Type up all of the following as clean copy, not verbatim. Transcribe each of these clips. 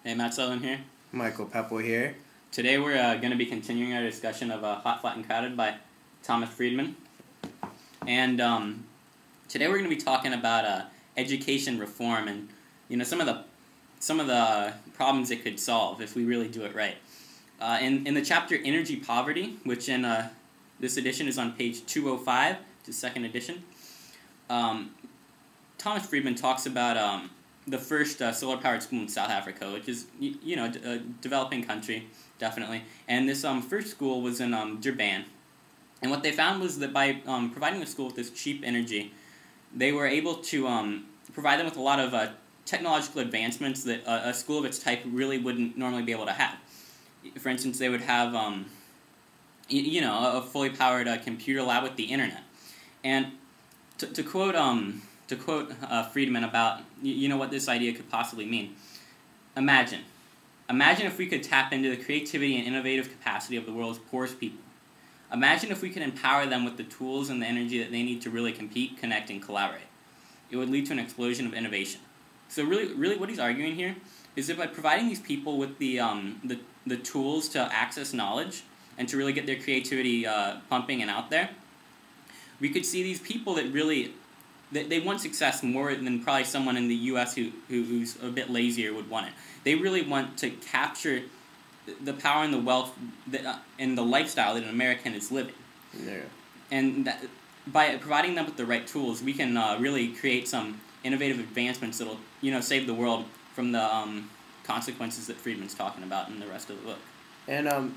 Hey, Matt Sullivan here. Michael Pepple here. Today we're going to be continuing our discussion of Hot, Flat, and Crowded by Thomas Friedman. And today we're going to be talking about education reform and some of the problems it could solve if we really do it right. In the chapter Energy Poverty, which in this edition is on page 205, the second edition, Thomas Friedman talks about the first solar-powered school in South Africa, which is, a developing country, definitely. And this first school was in Durban. And what they found was that by providing the school with this cheap energy, they were able to provide them with a lot of technological advancements that a school of its type really wouldn't normally be able to have. For instance, they would have, a fully powered computer lab with the internet. And to quote Friedman about what this idea could possibly mean. Imagine if we could tap into the creativity and innovative capacity of the world's poorest people. Imagine if we could empower them with the tools and the energy that they need to really compete, connect, and collaborate. It would lead to an explosion of innovation. So really what he's arguing here is that by providing these people with the tools to access knowledge and to really get their creativity pumping and out there, we could see these people that really they want success more than probably someone in the U.S. who's a bit lazier would want it. They really want to capture the power and the wealth and the lifestyle that an American is living. Yeah. And by providing them with the right tools, we can really create some innovative advancements that'll save the world from the consequences that Friedman's talking about in the rest of the book. And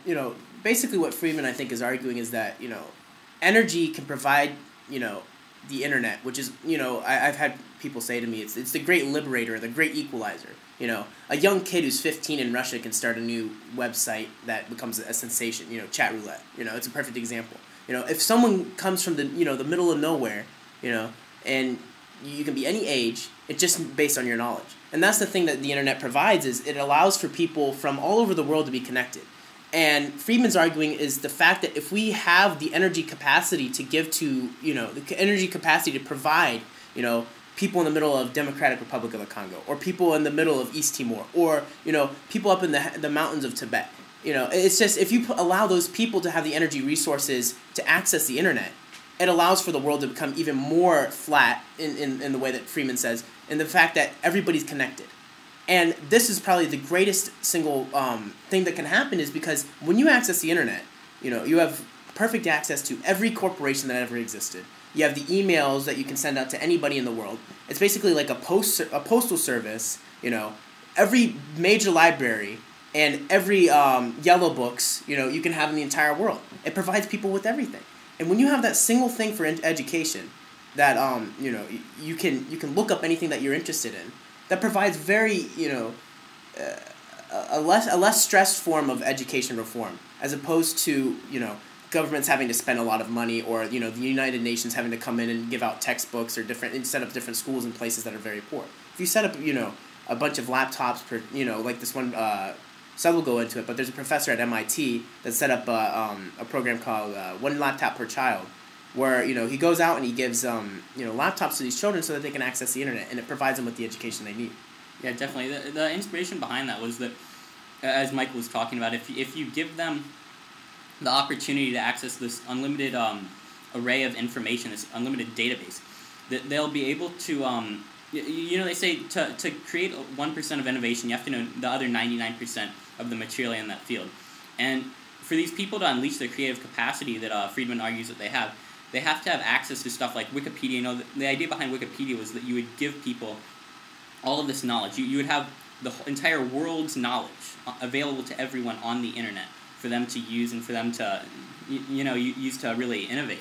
basically what Friedman I think is arguing is that energy can provide the internet, which is I've had people say to me it's the great liberator, the great equalizer. A young kid who's 15 in Russia can start a new website that becomes a sensation. Chat roulette. It's a perfect example. If someone comes from the the middle of nowhere, and you can be any age, it's just based on your knowledge. And that's the thing that the internet provides, is it allows for people from all over the world to be connected. And Friedman's arguing is the fact that if we have the energy capacity to give to, the energy capacity to provide, people in the middle of Democratic Republic of the Congo, or people in the middle of East Timor, or, people up in the mountains of Tibet. It's just, if you allow those people to have the energy resources to access the internet, it allows for the world to become even more flat in the way that Friedman says, in the fact that everybody's connected. And this is probably the greatest single thing that can happen, is because when you access the internet, you have perfect access to every corporation that ever existed. You have the emails that you can send out to anybody in the world. It's basically like a postal service. Every major library and every yellow books you can have in the entire world. It provides people with everything. And when you have that single thing for education, that you can look up anything that you're interested in. That provides very, a less stressed form of education reform, as opposed to, governments having to spend a lot of money, or, the United Nations having to come in and give out textbooks and set up different schools in places that are very poor. If you set up, a bunch of laptops per, like this one, some will go into it, but there's a professor at MIT that set up a program called One Laptop Per Child, where he goes out and he gives laptops to these children so that they can access the internet, and it provides them with the education they need. Yeah, definitely. The inspiration behind that was that, as Michael was talking about, if you give them the opportunity to access this unlimited array of information, this unlimited database, that they'll be able to they say to create 1% of innovation, you have to know the other 99% of the material in that field, and for these people to unleash their creative capacity that Friedman argues that they have to have access to stuff like Wikipedia. The idea behind Wikipedia was that you would give people all of this knowledge. You would have the entire world's knowledge available to everyone on the internet for them to use and for them to, use to really innovate.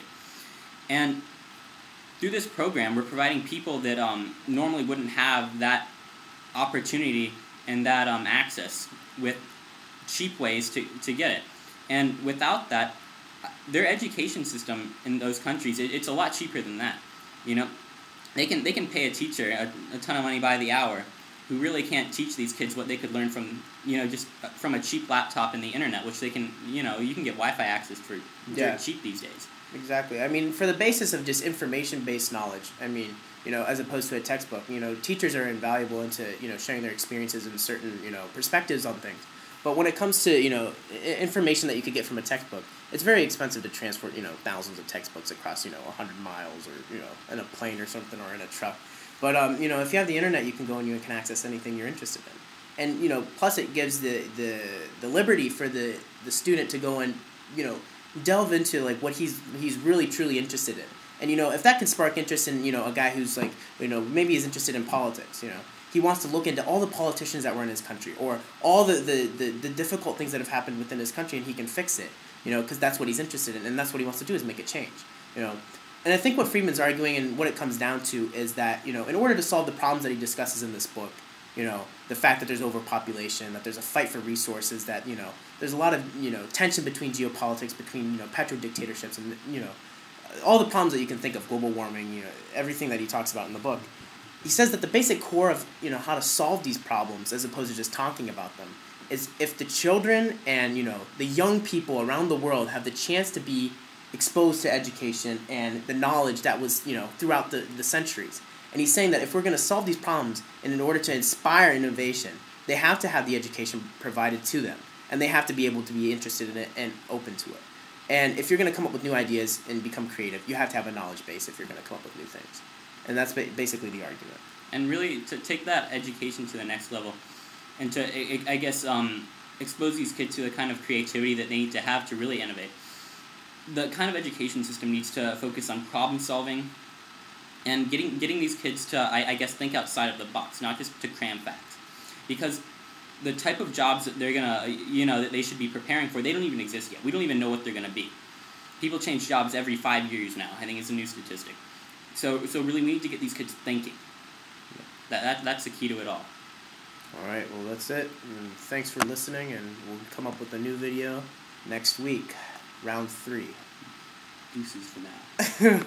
And through this program, we're providing people that normally wouldn't have that opportunity and that access with cheap ways to get it. And without that, their education system in those countries, it's a lot cheaper than that. They can pay a teacher a ton of money by the hour, who really can't teach these kids what they could learn from just from a cheap laptop and the internet, which they can you can get Wi-Fi access for dirt cheap these days. Exactly. I mean, for the basis of just information-based knowledge, I mean, as opposed to a textbook. Teachers are invaluable into, sharing their experiences and certain, perspectives on things. But when it comes to, information that you could get from a textbook, it's very expensive to transport, thousands of textbooks across, 100 miles or, in a plane or something or in a truck. But, if you have the internet, you can go and you can access anything you're interested in. And, plus it gives the liberty for the student to go and, delve into, like, what he's really, truly interested in. And, if that can spark interest in, a guy who's, like, maybe is interested in politics, he wants to look into all the politicians that were in his country or all the difficult things that have happened within his country, and he can fix it, because that's what he's interested in, and that's what he wants to do is make a change, And I think what Friedman's arguing and what it comes down to is that, in order to solve the problems that he discusses in this book, the fact that there's overpopulation, that there's a fight for resources, that, there's a lot of, tension between geopolitics, between, petro-dictatorships and, all the problems that you can think of, global warming, everything that he talks about in the book. He says that the basic core of, how to solve these problems, as opposed to just talking about them, is if the children and, the young people around the world have the chance to be exposed to education and the knowledge that was, throughout the centuries. And he's saying that if we're going to solve these problems, and in order to inspire innovation, they have to have the education provided to them. And they have to be able to be interested in it and open to it. And if you're going to come up with new ideas and become creative, you have to have a knowledge base if you're going to come up with new things. And that's basically the argument. And really, to take that education to the next level, and to, I guess, expose these kids to the kind of creativity that they need to have to really innovate, the kind of education system needs to focus on problem solving and getting these kids to, I guess, think outside of the box, not just to cram facts. Because the type of jobs that they're going to, that they should be preparing for, they don't even exist yet. We don't even know what they're going to be. People change jobs every 5 years now. I think it's a new statistic. So really, we need to get these kids thinking. That's the key to it all. All right, well, that's it. And thanks for listening, and we'll come up with a new video next week, round 3. Deuces for now.